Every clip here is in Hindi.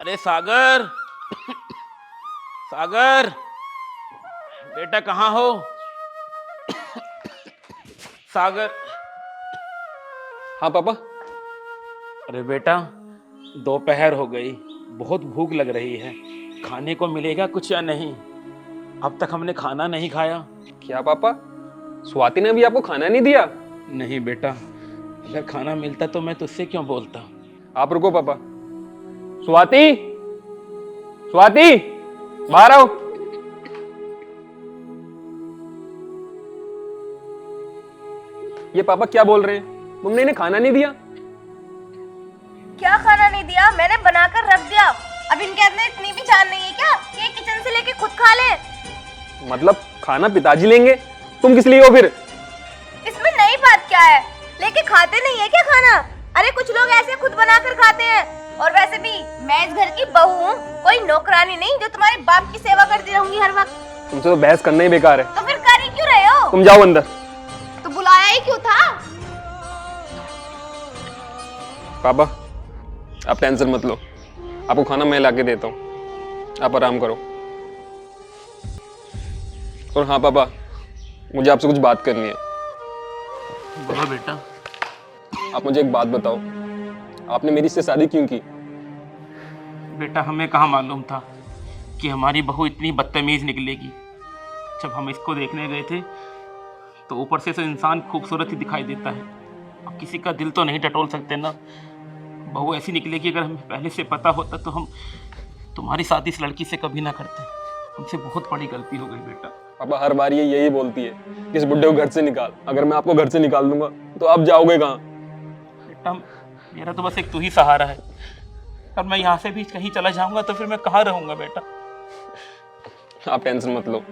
अरे सागर, सागर बेटा कहाँ हो? सागर। हाँ पापा। अरे बेटा, दोपहर हो गई, बहुत भूख लग रही है, खाने को मिलेगा कुछ या नहीं? अब तक हमने खाना नहीं खाया। क्या पापा, स्वाति ने भी आपको खाना नहीं दिया? नहीं बेटा, अगर खाना मिलता तो मैं तुझसे क्यों बोलता। आप रुको पापा। स्वाति, स्वाति, बाहर आओ। ये पापा क्या बोल रहे हैं? तुमने इन्हें खाना नहीं दिया? क्या खाना नहीं दिया? मैंने बनाकर रख दिया। अब इनके अंदर इतनी भी जान नहीं है क्या कि ये किचन से लेके खुद खा ले? मतलब खाना पिताजी लेंगे, तुम किस लिए हो फिर? इसमें नई बात क्या है? लेके खाते नहीं है क्या खाना? अरे कुछ लोग ऐसे खुद बनाकर खाते हैं। और वैसे भी मैं इस घर की बहू हूँ, कोई नौकरानी नहीं जो तुम्हारे बाप की सेवा करती रहूंगी हर वक्त। तुमसे तो बहस करना ही बेकार है। तो फिर कर ही क्यों रहे हो? तुम जाओ अंदर। तो बुलाया ही क्यों था? पापा आप टेंशन मत लो, आपको खाना मैं ला के देता हूँ, आप आराम करो। और हाँ पापा, मुझे आपसे कुछ बात करनी है। बोलो बेटा। आप मुझे एक बात बताओ, आपने मेरी से शादी क्यों की? बेटा हमें कहाँ मालूम था कि हमारी बहू इतनी बदतमीज निकलेगी। जब हम इसको देखने गए थे तो ऊपर से तो इंसान खूबसूरत ही दिखाई देता है, अब किसी का दिल तो नहीं टटोल सकते ना। बहू ऐसी निकलेगी, अगर हमें पहले से पता होता तो हम तुम्हारी शादी इस लड़की से कभी ना करते। हमसे बहुत बड़ी गलती हो गई बेटा। पापा हर बार ये यही बोलती है कि इस बुड्ढे को घर से निकाल। अगर मैं आपको घर से निकाल दूंगा तो आप जाओगे कहाँ? बेटा मेरा तो बस एक तू ही सहारा है, और मैं यहाँ से भी कहीं चला जाऊंगा तो फिर मैं कहाँ रहूंगा बेटा। आप टेंशन मत लो,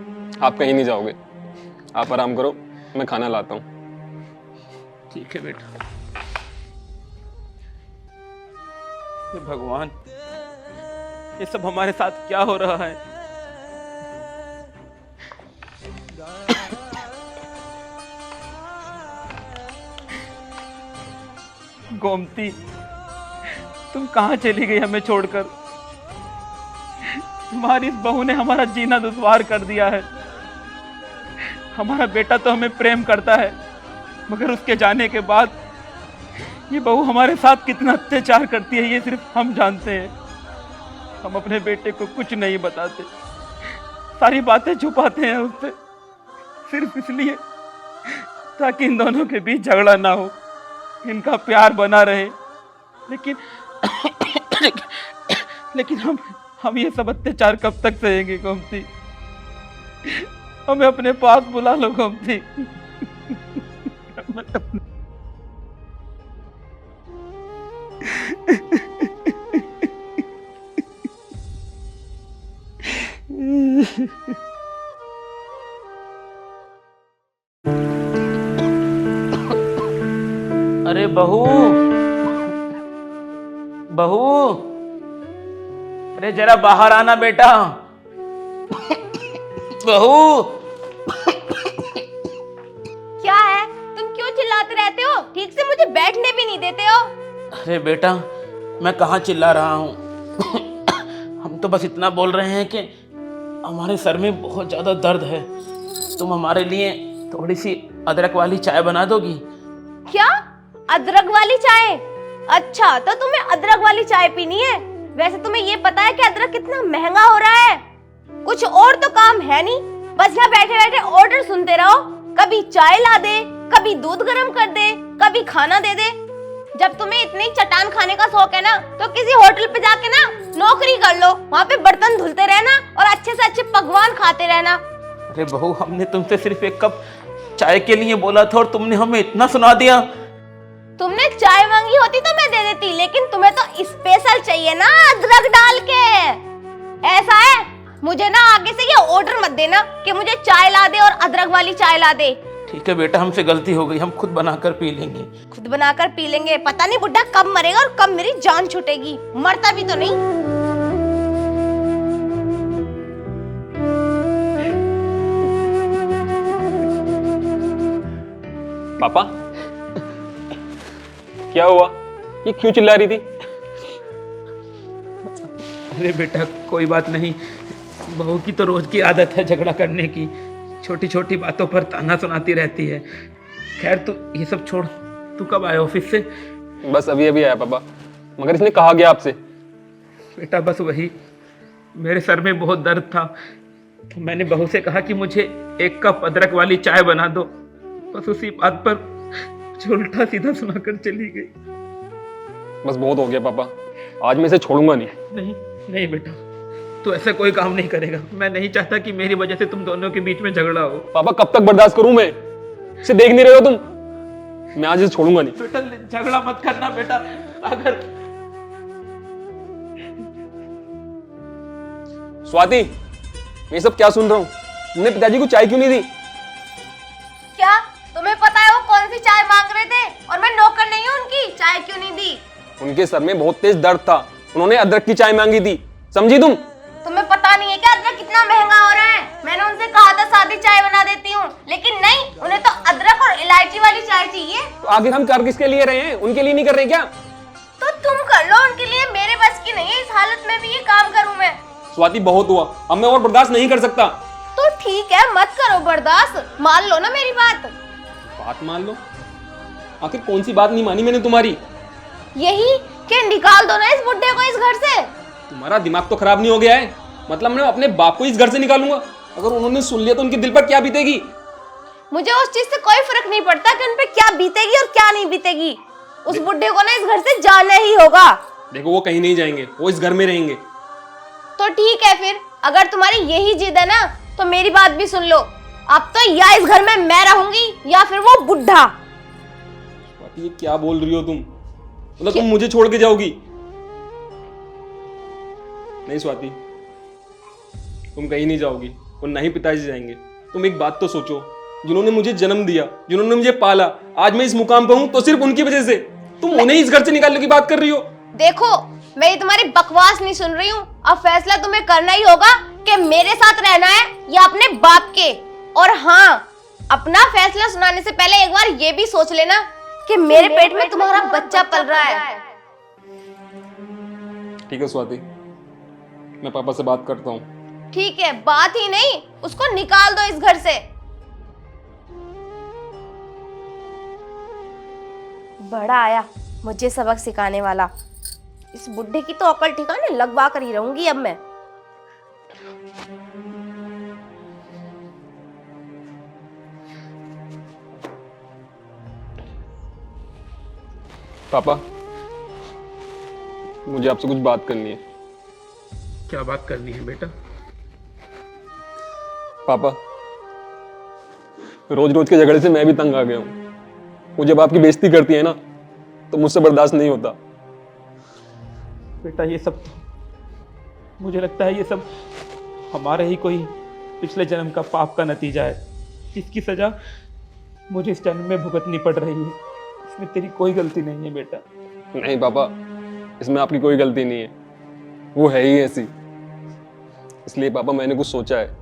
आप कहीं नहीं जाओगे। आप आराम करो, मैं खाना लाता हूँ। ठीक है बेटा। हे भगवान, ये सब हमारे साथ क्या हो रहा है? गोमती, तुम कहाँ चली गई हमें छोड़कर? तुम्हारी इस बहू ने हमारा जीना दुश्वार कर दिया है। हमारा बेटा तो हमें प्रेम करता है, मगर उसके जाने के बाद ये बहू हमारे साथ कितना अत्याचार करती है ये सिर्फ हम जानते हैं। हम अपने बेटे को कुछ नहीं बताते, सारी बातें छुपाते हैं उससे, सिर्फ इसलिए ताकि इन दोनों के बीच झगड़ा ना हो, इनका प्यार बना रहे। लेकिन लेकिन हम ये सब अत्याचार कब तक सहेंगे गोमती? हमें अपने पास बुला लो गोमती। अरे बहू, बहू, अरे जरा बाहर आना बेटा। बहू। क्या है? तुम क्यों चिल्लाते रहते हो? ठीक से मुझे बैठने भी नहीं देते हो। अरे बेटा, मैं कहाँ चिल्ला रहा हूँ। हम तो बस इतना बोल रहे हैं कि हमारे सर में बहुत ज्यादा दर्द है, तुम हमारे लिए थोड़ी सी अदरक वाली चाय बना दोगी? क्या? अदरक वाली चाय? अच्छा, तो तुम्हें अदरक वाली चाय पीनी है? वैसे तुम्हें ये पता है कि अदरक कितना महंगा हो रहा है? कुछ और तो काम है नहीं, बस यहाँ बैठे बैठे ऑर्डर सुनते रहो। कभी चाय ला दे, कभी दूध गर्म कर दे, कभी खाना दे दे। जब तुम्हें इतनी चटान खाने का शौक है ना, तो किसी होटल पे जाके ना नौकरी कर लो, वहाँ पे बर्तन धुलते रहना और अच्छे से अच्छे पकवान खाते रहना। अरे बहू, हमने तुमसे सिर्फ एक कप चाय के लिए बोला था और तुमने हमें इतना सुना दिया। तुमने चाय मांगी होती तो मैं दे देती, लेकिन तुम्हें तो स्पेशल चाहिए ना, अदरक डाल के। ऐसा है, मुझे ना आगे से ये ऑर्डर मत देना कि मुझे चाय ला दे और अदरक वाली चाय ला दे। ठीक है बेटा, हमसे गलती हो गई, हम खुद बनाकर पी लेंगे। खुद बनाकर पी लेंगे? पता नहीं बुड्ढा कब मरेगा और कब मेरी जान छूटेगी। मरता भी तो नहीं। पापा क्या हुआ? ये क्यों चिल्ला रही थी? अरे बेटा कोई बात नहीं, बहू की तो रोज की आदत है झगड़ा करने की, छोटी छोटी बातों पर ताना सुनाती रहती है। खैर तू ये सब छोड़, तू कब आया ऑफिस से? बस अभी अभी आया पापा। मगर इसने कहा गया आपसे? बेटा बस वही, मेरे सर में बहुत दर्द था तो मैंने बहू से कहा कि मुझे 1 कप अदरक वाली चाय बना दो। बस उसी बात पर मुझे उल्टा सीधा सुनाकर चली गई। बस बहुत हो गया पापा, आज मैं इसे छोड़ूंगा नहीं। नहीं नहीं बेटा, तू ऐसा कोई काम नहीं करेगा। मैं नहीं चाहता कि मेरी वजह से तुम दोनों के बीच में झगड़ा हो। पापा कब तक बर्दाश्त करूं मैं? इसे देख नहीं रहे हो तुम? मैं आज इसे छोड़ूंगा नहीं। बेटा झगड़ा मत करना बेटा। अगर स्वाति, मैं सब क्या सुन रहा हूँ? तुमने पिताजी को चाय क्यों नहीं दी? क्या तुम्हें पता है वो कौन सी चाय मांग रहे थे? और मैं नौकर नहीं हूँ उनकी, चाय क्यों नहीं दी? उनके सर में बहुत तेज दर्द था, उन्होंने अदरक की चाय मांगी थी, समझी तुम? तुम्हें पता नहीं है क्या अदरक कितना महंगा हो रहा है? मैंने उनसे कहा था सादी चाय बना देती हूँ, लेकिन नहीं, उन्हें तो अदरक और इलायची वाली चाय चाहिए। तो आखिर हम कर किसके लिए रहे हैं? उनके लिए नहीं कर रहे क्या? तो तुम कर लो उनके लिए, मेरे बस की नहीं है इस हालत में भी ये काम करूँ मैं। स्वाति बहुत हुआ, अब मैं और बर्दाश्त नहीं कर सकता। तो ठीक है मत करो बर्दाश्त, मान लो ना मेरी बात। बात मान लो? आखिर कौन सी बात नहीं मानी मैंने तुम्हारी? यही कि निकाल दो ना इस बुड्ढे को इस घर से। तुम्हारा दिमाग तो खराब नहीं हो गया है? मतलब मैं अपने बाप को इस घर से निकालूंगा? अगर उन्होंने सुन लिया तो उनके दिल पर क्या बीतेगी? मुझे उस चीज से कोई फर्क नहीं पड़ता कि उन पे क्या बीतेगी और क्या नहीं बीतेगी। उस बुड्ढे को ना इस घर से जाना ही होगा। देखो वो कहीं नहीं जाएंगे, वो इस घर में रहेंगे। तो ठीक है फिर, अगर तुम्हारी यही जिद है ना तो मेरी बात भी सुन लो। अब तो या इस घर में मैं रहूंगी या फिर वो बुढ़ा। ये क्या बोल रही हो तुम? मतलब तुम मुझे छोड़ के जाओगी? नहीं स्वाति, तुम कहीं नहीं जाओगी और ना ही पिताजी जाएंगे। तुम एक बात तो सोचो, जिन्होंने मुझे जन्म दिया, जिन्होंने मुझे पाला, आज मैं इस मुकाम पर हूं तो सिर्फ उनकी वजह से। तुम उन्हें इस घर से निकालने की बात कर रही हो? देखो मैं ये तुम्हारी बकवास नहीं सुन रही हूँ। अब फैसला तुम्हें करना ही होगा कि मेरे साथ रहना है या अपने बाप के। और हाँ, अपना फैसला सुनाने से पहले एक बार ये भी सोच लेना कि मेरे पेट में तुम्हारा बच्चा पल रहा है। ठीक है स्वाति, मैं पापा से बात करता हूँ। ठीक है, बात ही नहीं, उसको निकाल दो इस घर से। बड़ा आया मुझे सबक सिखाने वाला। इस बुड्ढे की तो अकल ठिकाने लगवा कर ही रहूंगी अब मैं। पापा, मुझे आपसे कुछ बात करनी है। क्या बात करनी है बेटा? पापा, रोज रोज के झगड़े से मैं भी तंग आ गया हूँ। वो जब आपकी बेइज्जती करती है ना तो मुझसे बर्दाश्त नहीं होता। बेटा ये सब मुझे लगता है ये सब हमारे ही कोई पिछले जन्म का पाप का नतीजा है, जिसकी सजा मुझे इस जन्म में भुगतनी पड़ रही है। इसमें तेरी कोई गलती नहीं है बेटा। नहीं पापा, इसमें आपकी कोई गलती नहीं है, वो है ही ऐसी। इसलिए पापा मैंने कुछ सोचा है।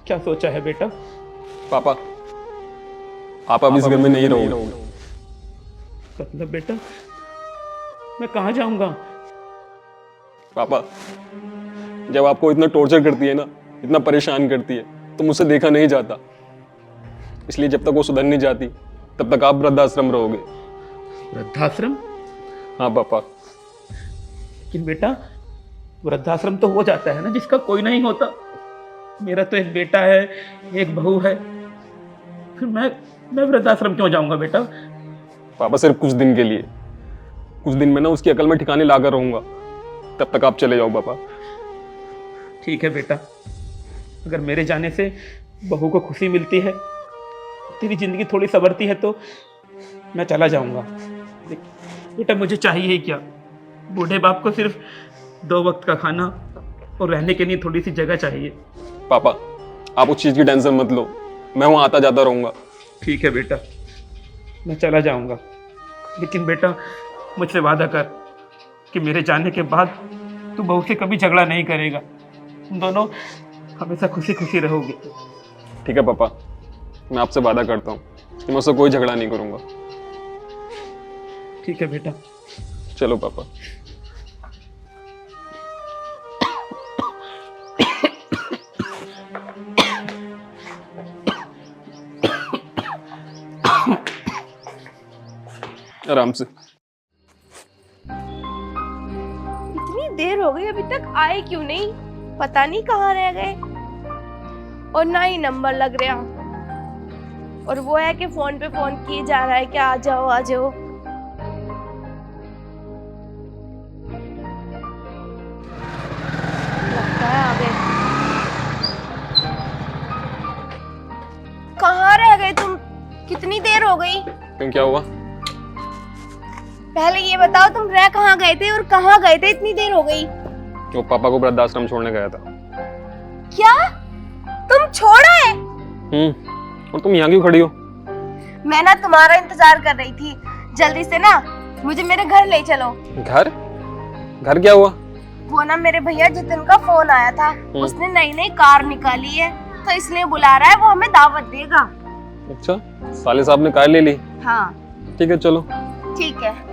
क्या सोचा है बेटा? पापा, आप अब इस घर में नहीं रहोगे। मतलब बेटा मैं कहाँ जाऊंगा? पापा, जब आपको इतना टॉर्चर करती है ना, इतना परेशान करती है, तो मुझसे देखा नहीं जाता। इसलिए जब तक वो सुधर नहीं जाती तब तक आप वृद्धाश्रम रहोगे। वृद्धाश्रम? हाँ पापा। लेकिन बेटा वृद्धाश्रम तो हो जाता है ना जिसका कोई नहीं होता। मेरा तो एक बेटा है, एक बहू है, फिर मैं वृद्धाश्रम क्यों जाऊंगा बेटा? पापा सिर्फ कुछ दिन के लिए, कुछ दिन में ना उसकी अकल में ठिकाने लाकर रहूंगा, तब तक आप चले जाओ पापा। ठीक है बेटा, अगर मेरे जाने से बहू को खुशी मिलती है, तेरी जिंदगी थोड़ी संवरती है तो मैं चला जाऊंगा। बेटा मुझे चाहिए ही क्या? बूढ़े बाप को सिर्फ 2 वक्त का खाना और रहने के लिए थोड़ी सी जगह चाहिए। पापा आप उस चीज की टेंशन मत लो, मैं वहां आता जाता रहूंगा। ठीक है बेटा, मैं चला जाऊंगा, लेकिन बेटा मुझसे वादा कर कि मेरे जाने के बाद तू बहू से कभी झगड़ा नहीं करेगा। तुम दोनों हमेशा खुशी खुशी रहोगे। ठीक है पापा, मैं आपसे वादा करता हूँ कि मैं उससे कोई झगड़ा नहीं करूंगा। ठीक है बेटा। चलो पापा। आराम से। इतनी देर हो गई अभी तक आए क्यों नहीं? पता नहीं कहाँ रह गए, और ना ही नंबर लग रहा, और वो है कि फोन पे फोन किए जा रहा है कि आ जाओ आ जाओ। लगता है आ गए। कहाँ रह गए तुम? कितनी देर हो गई? क्यों, क्या हुआ? पहले ये बताओ तुम रह कहाँ गए थे और कहाँ गए थे? इतनी देर हो गई। वो पापा को वृद्धाश्रम छोड़ने गया था। क्या तुम छोड़ आए? और तुम यहाँ क्यों खड़ी हो? मैं ना तुम्हारा इंतजार कर रही थी। जल्दी से ना मुझे मेरे घर ले चलो। घर? घर क्या हुआ? वो ना मेरे भैया जितिन का फोन आया था, उसने नई नई कार निकाली है तो इसलिए बुला रहा है, वो हमें दावत देगा। अच्छा, साले साहब ने कार ले ली? हाँ ठीक है चलो। ठीक है।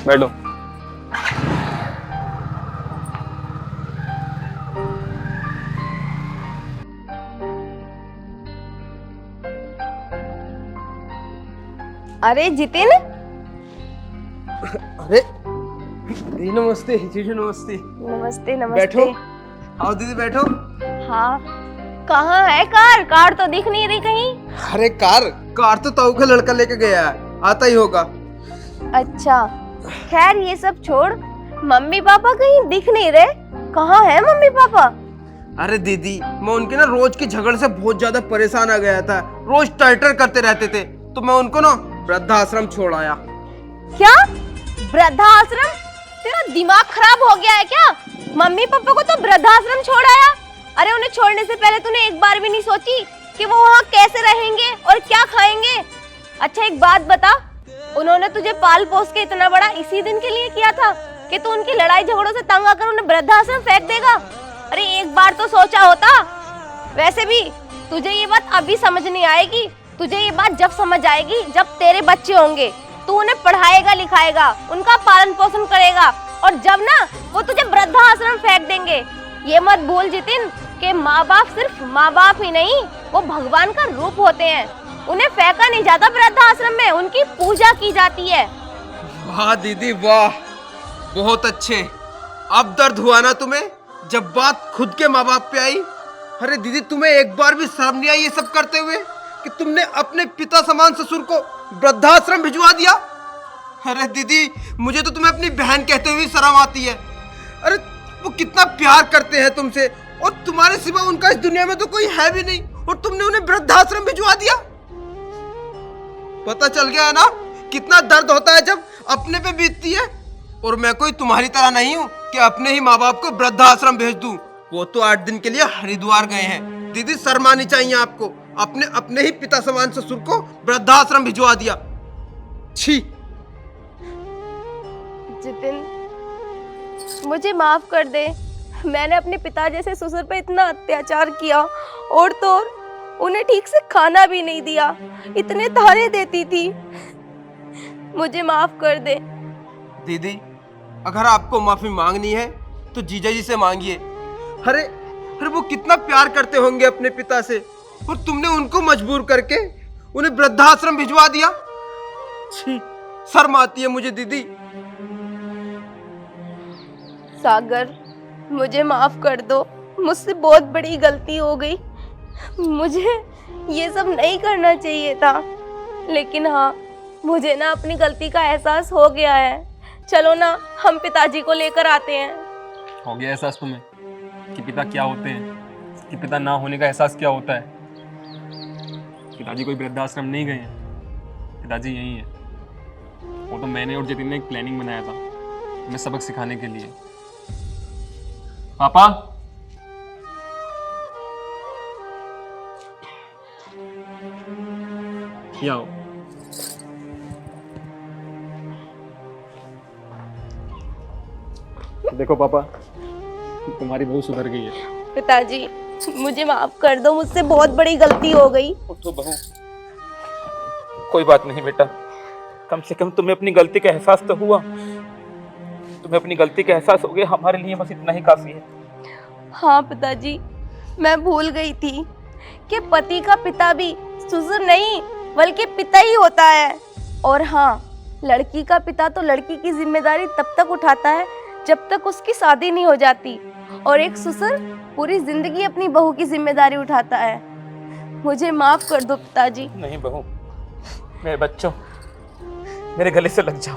बैठो। अरे जितिन। अरे दीदी नमस्ते। जीजू नमस्ते। नमस्ते नमस्ते। बैठो। आओ दीदी बैठो। हाँ कहाँ है कार? कार तो दिख नहीं रही कहीं। अरे कार तो ताऊ का लड़का लेके गया है, आता ही होगा। अच्छा खैर ये सब छोड़, मम्मी पापा कहीं दिख नहीं रहे, कहाँ है मम्मी पापा? अरे दीदी मैं उनके ना रोज के झगड़े से बहुत ज्यादा परेशान आ गया था, रोज टाइटर करते रहते थे, तो मैं उनको ना वृद्धाश्रम छोड़ आया। क्या वृद्धाश्रम? तेरा दिमाग खराब हो गया है क्या? मम्मी पापा को तो वृद्धाश्रम छोड़ आया? अरे उन्हें छोड़ने से पहले तूने एक बार भी नहीं सोची कि वो वहाँ कैसे रहेंगे और क्या खाएंगे? अच्छा एक बात बता, उन्होंने तुझे पाल पोस के इतना बड़ा इसी दिन के लिए किया था कि तू उनकी लड़ाई झगड़ों से तंग आकर उन्हें वृद्धाश्रम फेंक देगा? अरे एक बार तो सोचा होता। वैसे भी तुझे ये बात अभी समझ नहीं आएगी, तुझे ये बात जब समझ आएगी जब तेरे बच्चे होंगे, तू उन्हें पढ़ाएगा लिखाएगा, उनका पालन पोषण करेगा, और जब ना वो तुझे वृद्धाश्रम फेंक देंगे। ये मत भूल जितिन कि माँ बाप सिर्फ माँ बाप ही नहीं, वो भगवान का रूप होते हैं। उन्हें फेंका नहीं जाता वृद्धाश्रम में, उनकी पूजा की जाती है। वाह दीदी वाह, बहुत अच्छे। अब दर्द हुआ ना तुम्हें जब बात खुद के माँ बाप पे आई? अरे दीदी तुम्हें एक बार भी शर्म नहीं आई ये सब करते हुए कि तुमने अपने पिता समान ससुर को वृद्धाश्रम भिजवा दिया? अरे दीदी मुझे तो तुम्हें अपनी बहन कहते हुए शर्म आती है। अरे वो कितना प्यार करते हैं तुमसे, और तुम्हारे सिवा उनका इस दुनिया में तो कोई है भी नहीं, और तुमने उन्हें वृद्धाश्रम भिजवा दिया। पता चल गया है ना कितना दर्द होता है जब अपने पे बीतती है। और मैं कोई तुम्हारी तरह नहीं हूँ कि अपने ही माँ बाप को वृद्धाश्रम भेज दूं। वो तो 8 दिन के लिए हरिद्वार गए हैं। दीदी शर्म आनी चाहिए आपको, अपने ही पिता समान ससुर को वृद्धाश्रम भिजवा दिया। छी। जितिन मुझे माफ कर दे, मैंने अपने पिता जैसे ससुर पे इतना अत्याचार किया, और तो और उन्हें ठीक से खाना भी नहीं दिया, इतने ताने देती थी। मुझे माफ कर दे। दीदी अगर आपको माफी मांगनी है तो जीजा जी से मांगिए। अरे वो कितना प्यार करते होंगे अपने पिता से, और तुमने उनको मजबूर करके उन्हें वृद्धाश्रम भिजवा दिया। छी, शर्म आती है मुझे दीदी। सागर मुझे माफ कर दो, मुझसे बहुत बड़ी गलती हो गई, मुझे ये सब नहीं करना चाहिए था। लेकिन हाँ मुझे ना अपनी गलती का एहसास हो गया है। चलो ना हम पिताजी को लेकर आते हैं। हो गया एहसास तुम्हें कि पिता क्या होते हैं, कि पिता ना होने का एहसास क्या होता है? पिताजी कोई वृद्धाश्रम नहीं गए हैं, पिताजी यही है। वो तो मैंने और जतिन ने एक प्लानिंग बनाया था तुम्हें सबक सिखाने के लिए। पापा यहाँ आओ। देखो पापा, तुम्हारी बहू सुधर गई है। पिताजी मुझे माफ कर दो, मुझसे बहुत बड़ी गलती हो गई। तो बहू कोई बात नहीं बेटा, कम से कम तुम्हें अपनी गलती का एहसास तो हुआ। तुम्हें अपनी गलती का एहसास हो गया, हमारे लिए बस इतना ही काफी है। हाँ पिताजी, मैं भूल गई थी कि पति का पिता भी ससुर नहीं बल्कि पिता ही होता है। और हाँ, लड़की का पिता तो लड़की की जिम्मेदारी तब तक उठाता है जब तक उसकी शादी नहीं हो जाती, और एक ससुर पूरी जिंदगी अपनी बहू की जिम्मेदारी उठाता है। मुझे माफ कर दो पिताजी। नहीं बहू, मेरे बच्चों, मेरे गले से लग जाओ।